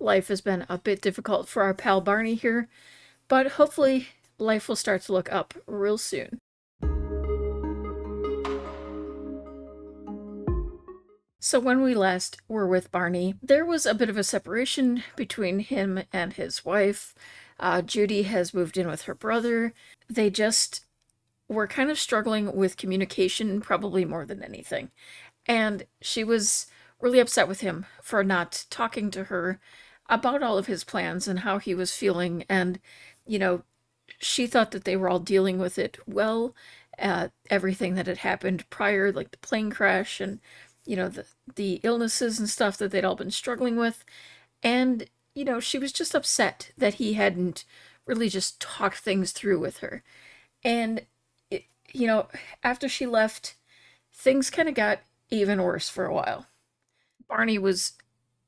life has been a bit difficult for our pal Barney here, but hopefully life will start to look up real soon. So when we last were with Barney, there was a bit of a separation between him and his wife. Judy has moved in with her brother. They just were kind of struggling with communication, probably more than anything. And she was really upset with him for not talking to her about all of his plans and how he was feeling. And, you know, she thought that they were all dealing with it well, everything that had happened prior, like the plane crash and, the illnesses and stuff that they'd all been struggling with. And, she was just upset that he hadn't really just talked things through with her. And, it, you know, after she left, things kind of got even worse for a while. Barney was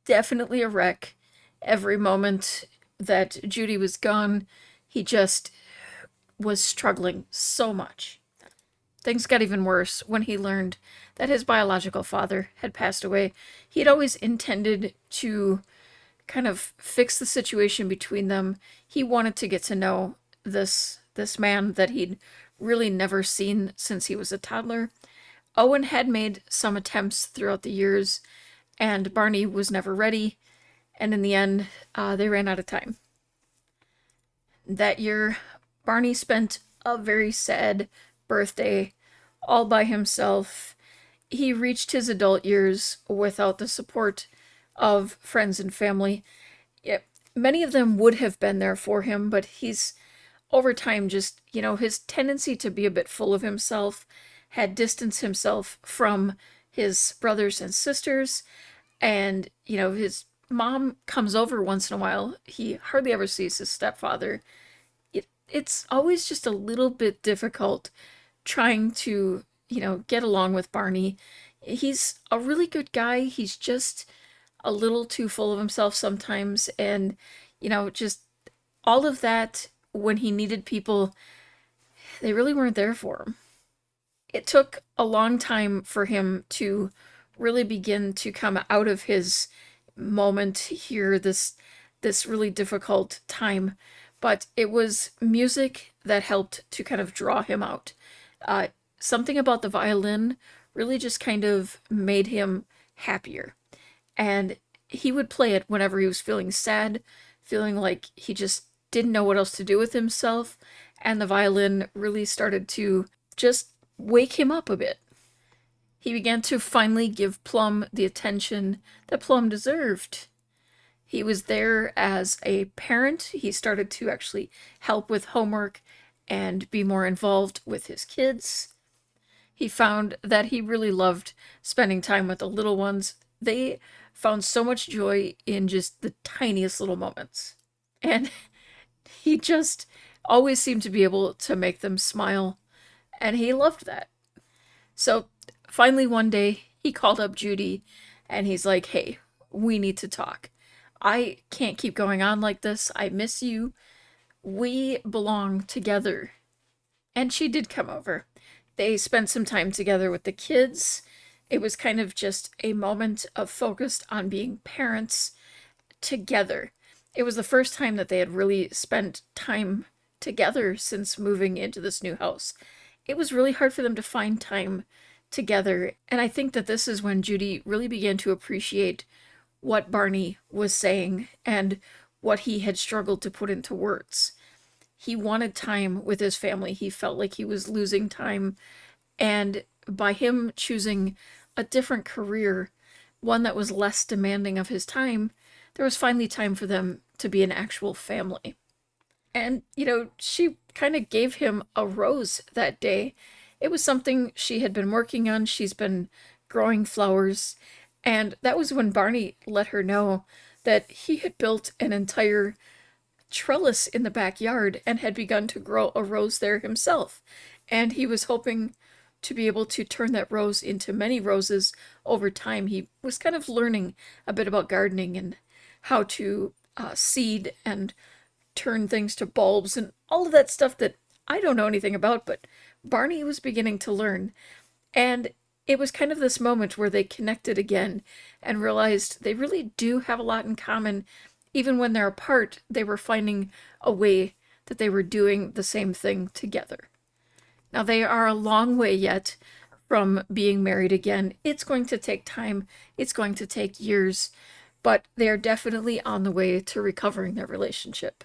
definitely a wreck. Every moment that Judy was gone, he just was struggling so much. Things got even worse when he learned that his biological father had passed away. He had always intended to kind of fix the situation between them. He wanted to get to know this man that he'd really never seen since he was a toddler. Owen had made some attempts throughout the years, and Barney was never ready, and in the end, they ran out of time. That year, Barney spent a very sad birthday all by himself. He reached his adult years without the support of friends and family. Yeah, many of them would have been there for him, but he's over time just, his tendency to be a bit full of himself had distanced himself from his brothers and sisters. And, his mom comes over once in a while. He hardly ever sees his stepfather. It's always just a little bit difficult trying to, get along with Barney. He's a really good guy. He's just a little too full of himself sometimes. And, just all of that when he needed people, they really weren't there for him. It took a long time for him to really begin to come out of his moment here, this really difficult time. But it was music that helped to kind of draw him out. Something about the violin really just kind of made him happier. And he would play it whenever he was feeling sad, feeling like he just didn't know what else to do with himself. And the violin really started to just wake him up a bit. He began to finally give Plum the attention that Plum deserved. He was there as a parent. He started to actually help with homework and be more involved with his kids. He found that he really loved spending time with the little ones. They found so much joy in just the tiniest little moments. And he just always seemed to be able to make them smile. And he loved that. So finally one day he called up Judy and he's like, "Hey, we need to talk. I can't keep going on like this. I miss you. We belong together." And she did come over. They spent some time together with the kids. It was kind of just a moment of focused on being parents together. It was the first time that they had really spent time together since moving into this new house. It was really hard for them to find time together. And I think that this is when Judy really began to appreciate what Barney was saying and what he had struggled to put into words. He wanted time with his family. He felt like he was losing time. And by him choosing a different career, one that was less demanding of his time, there was finally time for them to be an actual family. And, she kind of gave him a rose that day. It was something she had been working on. She's been growing flowers. And that was when Barney let her know that he had built an entire trellis in the backyard and had begun to grow a rose there himself. And he was hoping to be able to turn that rose into many roses over time. He was kind of learning a bit about gardening and how to seed and turn things to bulbs and all of that stuff that I don't know anything about, but Barney was beginning to learn. And it was kind of this moment where they connected again and realized they really do have a lot in common even when they're apart, they were finding a way that they were doing the same thing together. Now, they are a long way yet from being married again. It's going to take time, it's going to take years, but they are definitely on the way to recovering their relationship.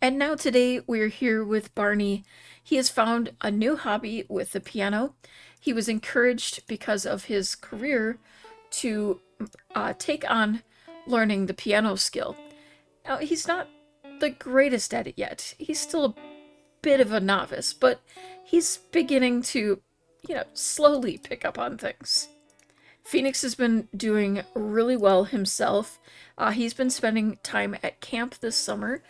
And now today we're here with Barney. He has found a new hobby with the piano. He was encouraged because of his career to take on learning the piano skill. Now, he's not the greatest at it yet. He's still a bit of a novice, but he's beginning to, slowly pick up on things. Phoenix has been doing really well himself. He's been spending time at camp this summer,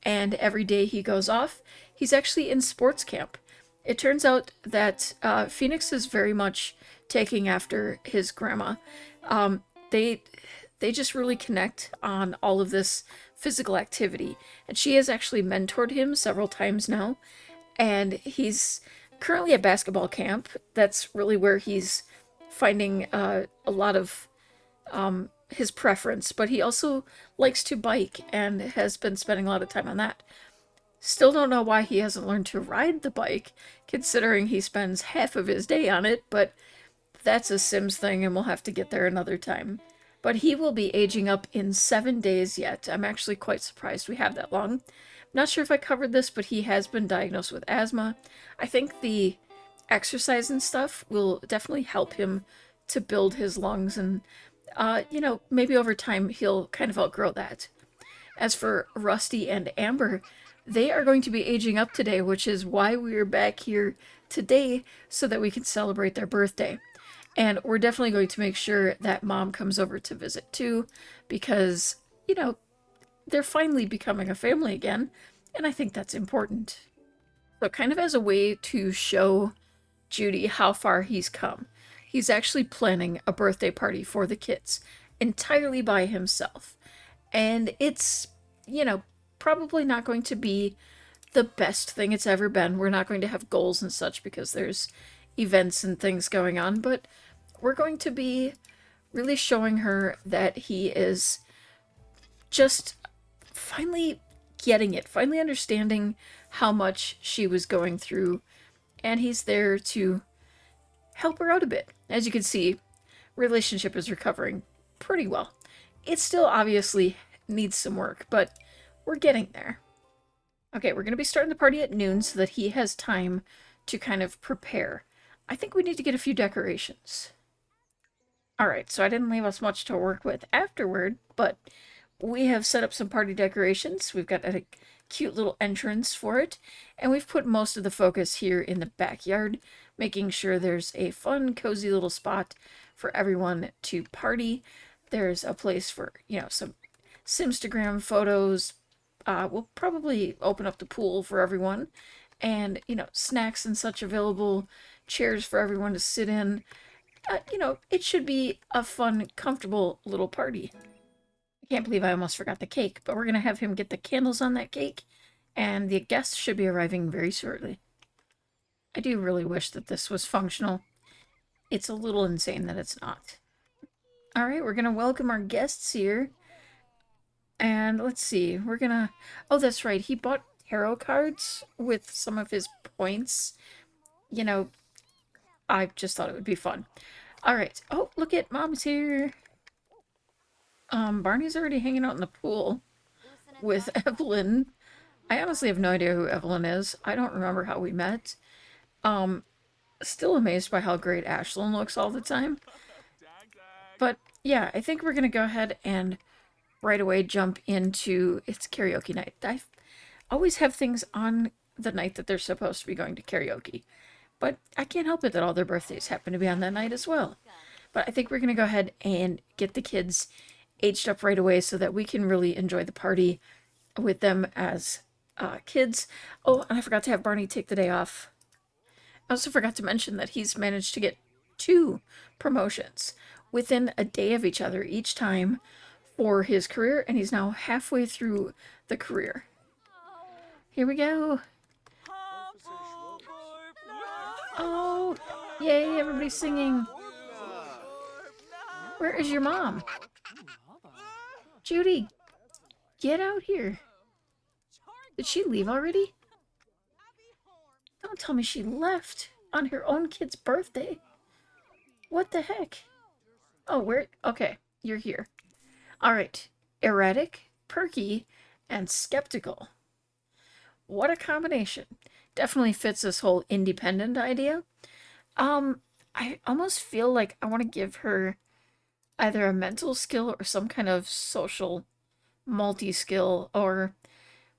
and every day he goes off, he's actually in sports camp. It turns out that Phoenix is very much taking after his grandma. They just really connect on all of this physical activity, and she has actually mentored him several times now. And he's currently at basketball camp. That's really where he's finding a lot of his preference, but he also likes to bike and has been spending a lot of time on that. Still don't know why he hasn't learned to ride the bike, considering he spends half of his day on it, but that's a Sims thing and we'll have to get there another time. But he will be aging up in 7 days yet. I'm actually quite surprised we have that long. I'm not sure if I covered this, but he has been diagnosed with asthma. I think the exercise and stuff will definitely help him to build his lungs, and maybe over time he'll kind of outgrow that. As for Rusty and Amber, they are going to be aging up today, which is why we're back here today, so that we can celebrate their birthday. And we're definitely going to make sure that Mom comes over to visit too, because, they're finally becoming a family again, and I think that's important. So kind of as a way to show Judy how far he's come, he's actually planning a birthday party for the kids entirely by himself. And it's, probably not going to be the best thing it's ever been. We're not going to have goals and such because there's events and things going on, but we're going to be really showing her that he is just finally getting it, finally understanding how much she was going through, and he's there to help her out a bit. As you can see, relationship is recovering pretty well. It still obviously needs some work, but we're getting there. Okay, we're going to be starting the party at noon so that he has time to kind of prepare. I think we need to get a few decorations. Alright, so I didn't leave us much to work with afterward, but we have set up some party decorations. We've got a cute little entrance for it, and we've put most of the focus here in the backyard, making sure there's a fun, cozy little spot for everyone to party. There's a place for, some Simstagram photos. We'll probably open up the pool for everyone, and, snacks and such available, chairs for everyone to sit in. It should be a fun, comfortable little party. I can't believe I almost forgot the cake, but we're going to have him get the candles on that cake, and the guests should be arriving very shortly. I do really wish that this was functional. It's a little insane that it's not. Alright, we're going to welcome our guests here. And let's see, we're going to... Oh, that's right, he bought tarot cards with some of his points. I just thought it would be fun. Alright, oh, look at Mom's here. Barney's already hanging out in the pool with Evelyn. I honestly have no idea who Evelyn is. I don't remember how we met. Still amazed by how great Ashlyn looks all the time. But yeah, I think we're going to go ahead and right away jump into it's karaoke night. I always have things on the night that they're supposed to be going to karaoke. But I can't help it that all their birthdays happen to be on that night as well. But I think we're going to go ahead and get the kids aged up right away so that we can really enjoy the party with them as kids. Oh, and I forgot to have Barney take the day off. I also forgot to mention that he's managed to get 2 promotions within a day of each other each time for his career, and he's now halfway through the career. Here we go. Oh, yay, everybody's singing. Where is your mom? Judy, Get out here. Did she leave already? Don't tell me she left on her own kid's birthday. What the heck? Oh, where? Okay, you're here. All right. Erratic, perky, and skeptical. What a combination. Definitely fits this whole independent idea. Um, I almost feel like I want to give her either a mental skill or some kind of social multi-skill, or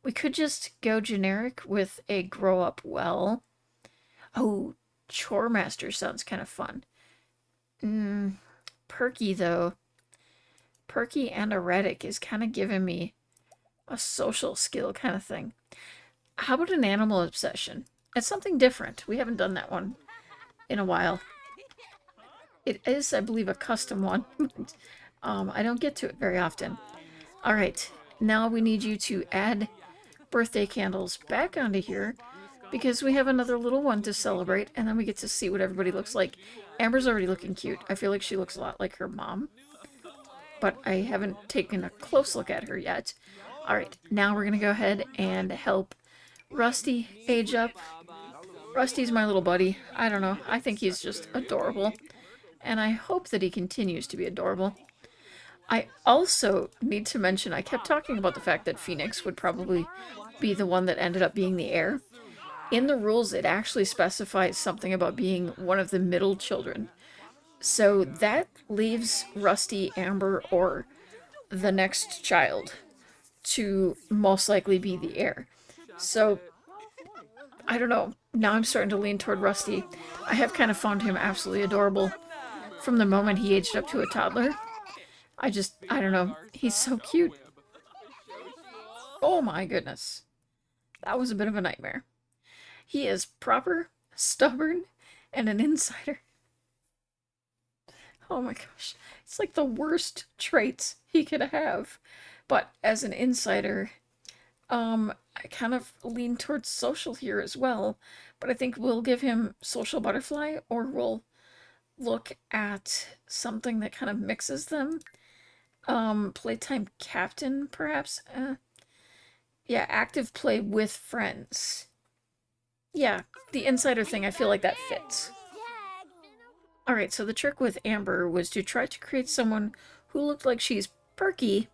we could just go generic with a grow up well. Oh, chore master sounds kind of fun. Mm, perky though. Perky and erratic is kind of giving me a social skill kind of thing. How about an animal obsession? It's something different. We haven't done that one in a while. It is, I believe, a custom one. I don't get to it very often. All right, now we need you to add birthday candles back onto here because we have another little one to celebrate, and then we get to see what everybody looks like. Amber's already looking cute. I feel like she looks a lot like her mom, but I haven't taken a close look at her yet. All right, now we're gonna go ahead and help Rusty age up. Rusty's my little buddy. I don't know. I think he's just adorable, and I hope that he continues to be adorable. I also need to mention, I kept talking about the fact that Phoenix would probably be the one that ended up being the heir. In the rules, it actually specifies something about being one of the middle children. So that leaves Rusty, Amber, or the next child to most likely be the heir. So, I don't know. Now I'm starting to lean toward Rusty. I have kind of found him absolutely adorable from the moment he aged up to a toddler. I don't know. He's so cute. Oh my goodness. That was a bit of a nightmare. He is proper, stubborn, and an insider. Oh my gosh. It's like the worst traits he could have. But as an insider, I kind of lean towards social here as well. But I think we'll give him social butterfly, or we'll look at something that kind of mixes them. Playtime captain, perhaps? Yeah, active play with friends. Yeah, the insider thing, I feel like that fits. Alright, so the trick with Amber was to try to create someone who looked like she's perky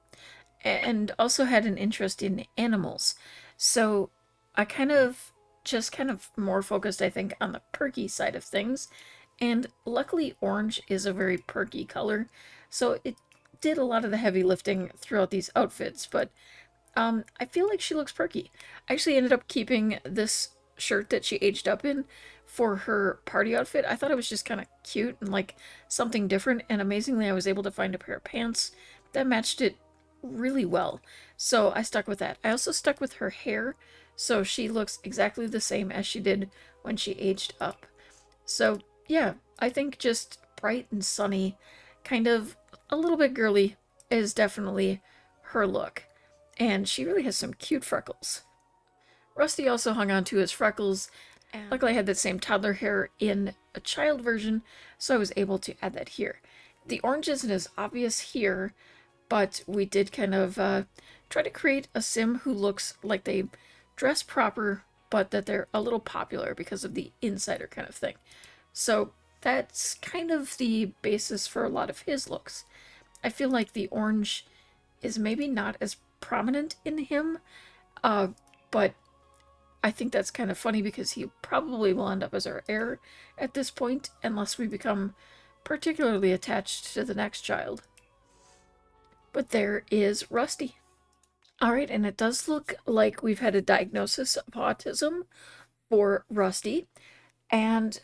and also had an interest in animals. So I kind of more focused, I think, on the perky side of things. And luckily, orange is a very perky color, so it did a lot of the heavy lifting throughout these outfits, but I feel like she looks perky. I actually ended up keeping this shirt that she aged up in for her party outfit. I thought it was just kind of cute and like something different, and amazingly I was able to find a pair of pants that matched it really well. So I stuck with that. I also stuck with her hair, so she looks exactly the same as she did when she aged up. So yeah, I think just bright and sunny, kind of a little bit girly, is definitely her look. And she really has some cute freckles. Rusty also hung on to his freckles. And luckily, I had that same toddler hair in a child version, so I was able to add that here. The orange isn't as obvious here, but we did kind of try to create a sim who looks like they dress proper, but that they're a little popular because of the insider kind of thing. So that's kind of the basis for a lot of his looks. I feel like the orange is maybe not as prominent in him, but I think that's kind of funny because he probably will end up as our heir at this point, unless we become particularly attached to the next child. But there is Rusty. Alright, and it does look like we've had a diagnosis of autism for Rusty, and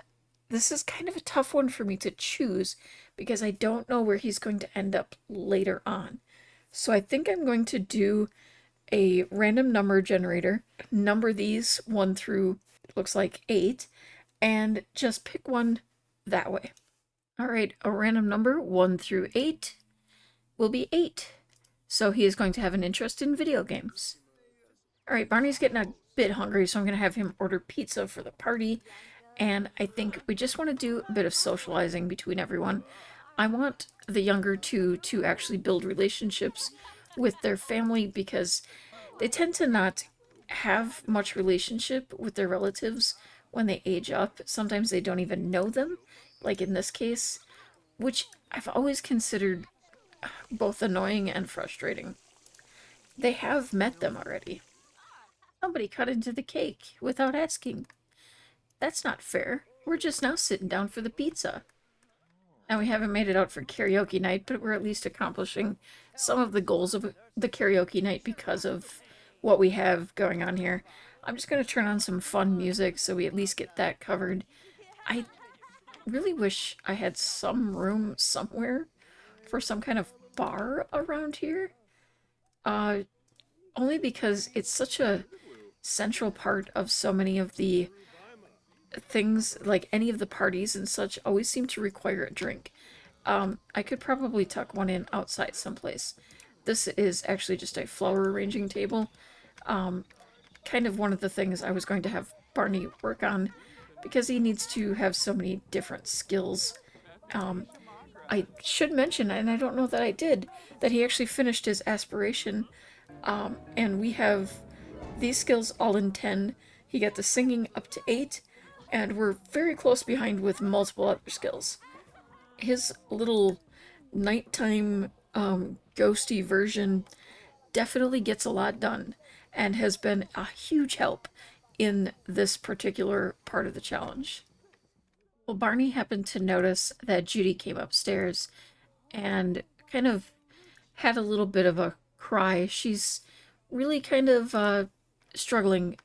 this is kind of a tough one for me to choose because I don't know where he's going to end up later on. So I think I'm going to do a random number generator, number these 1 through, it looks like 8, and just pick one that way. Alright, a random number 1 through 8 will be 8. So he is going to have an interest in video games. Alright, Barney's getting a bit hungry, so I'm going to have him order pizza for the party. And I think we just want to do a bit of socializing between everyone. I want the younger two to actually build relationships with their family because they tend to not have much relationship with their relatives when they age up. Sometimes they don't even know them, like in this case, which I've always considered both annoying and frustrating. They have met them already. Somebody cut into the cake without asking. That's not fair. We're just now sitting down for the pizza. Now we haven't made it out for karaoke night, but we're at least accomplishing some of the goals of the karaoke night because of what we have going on here. I'm just going to turn on some fun music so we at least get that covered. I really wish I had some room somewhere for some kind of bar around here. Uh, Only because it's such a central part of so many of the things, like any of the parties and such, always seem to require a drink. I could probably tuck one in outside someplace. This is actually just a flower arranging table. Kind of one of the things I was going to have Barney work on because he needs to have so many different skills. I should mention, and I don't know that I did, that he actually finished his aspiration, and we have these skills all in 10. He got the singing up to 8, and we're very close behind with multiple other skills. His little nighttime ghosty version definitely gets a lot done and has been a huge help in this particular part of the challenge. Well, Barney happened to notice that Judy came upstairs and kind of had a little bit of a cry. She's really kind of struggling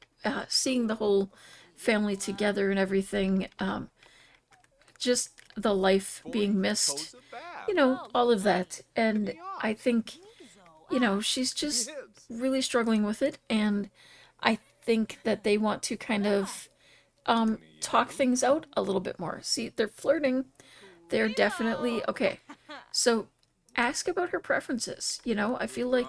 seeing the whole family together and everything. Just the life being missed, all of that. And I think, she's just really struggling with it. And I think that they want to kind of talk things out a little bit more. See, they're flirting. They're definitely okay. So ask about her preferences. I feel like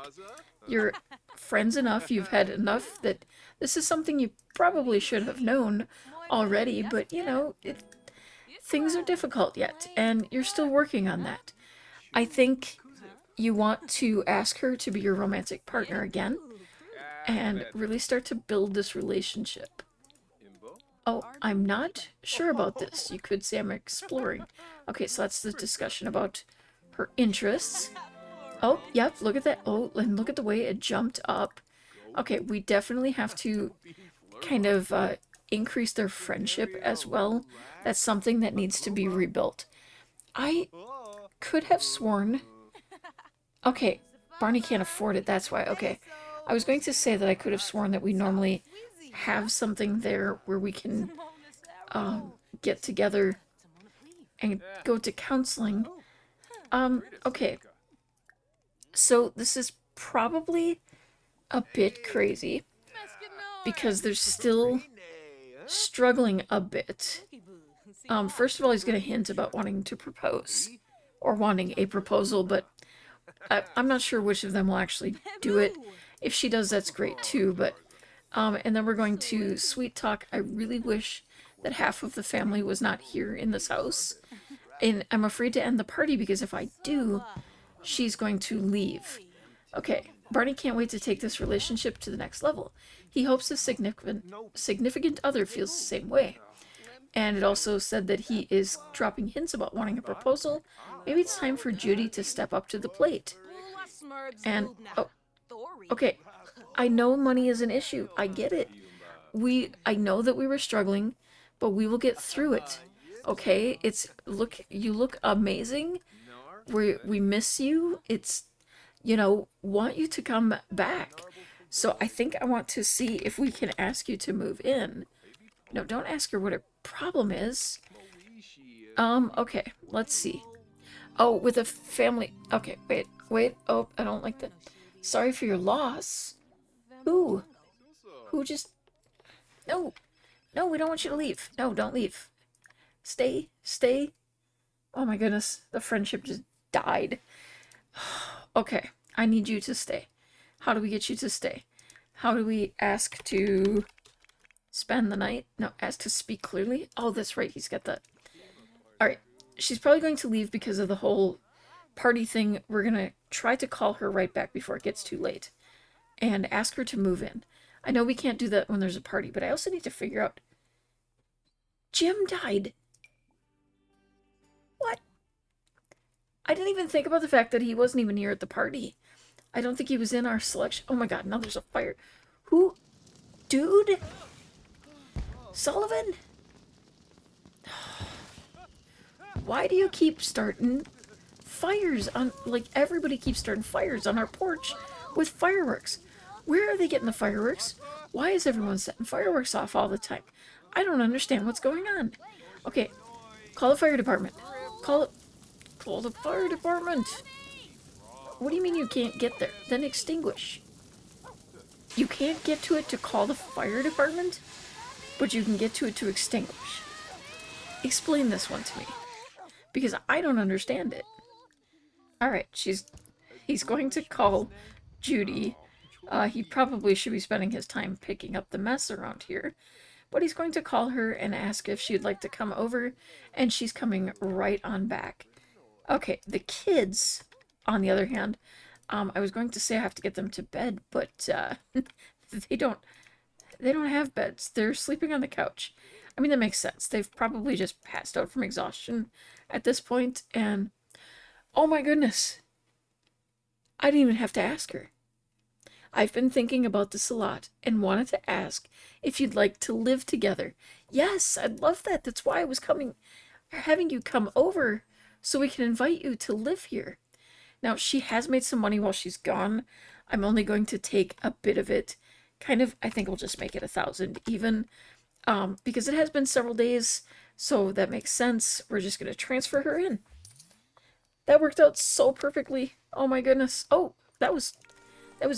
you're friends enough, you've had enough that this is something you probably should have known already, but things are difficult yet, and you're still working on that. I think you want to ask her to be your romantic partner again and really start to build this relationship. Oh, I'm not sure about this. You could say I'm exploring. Okay, so that's the discussion about her interests. Oh, yep, look at that. Oh, and look at the way it jumped up. Okay, we definitely have to kind of increase their friendship as well. That's something that needs to be rebuilt. I could have sworn. Okay, Barney can't afford it, that's why. Okay. I was going to say that I could have sworn that we normally have something there where we can get together and go to counseling. Okay. So this is probably a bit crazy because they're still struggling a bit. First of all, he's going to hint about wanting to propose or wanting a proposal, but I'm not sure which of them will actually do it. If she does, that's great too, but and then we're going to sweet talk. I really wish that half of the family was not here in this house. And I'm afraid to end the party because if I do, she's going to leave. Okay, Barney can't wait to take this relationship to the next level. He hopes his significant other feels the same way. And it also said that he is dropping hints about wanting a proposal. Maybe it's time for Judy to step up to the plate. And, oh, okay, I know money is an issue. I get it. I know that we were struggling, but we will get through it. Okay? You look amazing. We miss you. Want you to come back. So I think I want to see if we can ask you to move in. No, don't ask her what her problem is. Okay, let's see. Oh, with a family. Okay, wait. Oh, I don't like that. Sorry for your loss. Who? Who just... No. No, we don't want you to leave. No, don't leave. Stay. Oh my goodness, the friendship just died. Okay, I need you to stay. How do we get you to stay? How do we ask to spend the night? No, ask to speak clearly? Oh, that's right, he's got that. Alright, she's probably going to leave because of the whole party thing, we're gonna try to call her right back before it gets too late and ask her to move in. I know we can't do that when there's a party, but I also need to figure out. Jim died. What? I didn't even think about the fact that he wasn't even here at the party. I don't think he was in our selection. Oh my god, now there's a fire. Who? Dude? Sullivan? Why do you keep starting fires on, like, everybody keeps starting fires on our porch with fireworks? Where are they getting the fireworks? Why is everyone setting fireworks off all the time? I don't understand what's going on. Okay, call the fire department. Call the fire department. What do you mean you can't get there? Then extinguish. You can't get to it to call the fire department, but you can get to it to extinguish. Explain this one to me, because I don't understand it. All right, he's going to call Judy. He probably should be spending his time picking up the mess around here, but he's going to call her and ask if she'd like to come over, and she's coming right on back. Okay, the kids, on the other hand, I was going to say I have to get them to bed, but they don't have beds. They're sleeping on the couch. I mean, that makes sense. They've probably just passed out from exhaustion at this point, and oh my goodness, I didn't even have to ask her. I've been thinking about this a lot and wanted to ask if you'd like to live together. Yes, I'd love that. That's why I was having you come over so we can invite you to live here. Now, she has made some money while she's gone. I'm only going to take a bit of it. Kind of, I think we'll just make it 1,000 even, because it has been several days, so that makes sense. We're just going to transfer her in. That worked out so perfectly. Oh my goodness. Oh, that was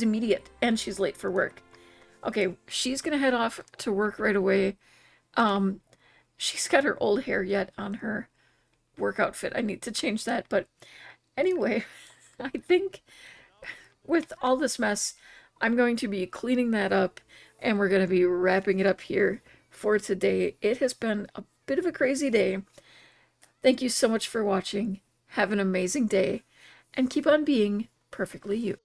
immediate, and she's late for work. Okay, she's gonna head off to work right away. She's got her old hair yet on her work outfit. I need to change that, but anyway, I think with all this mess, I'm going to be cleaning that up, and we're gonna be wrapping it up here for today. It has been a bit of a crazy day. Thank you so much for watching. Have an amazing day, and keep on being perfectly you.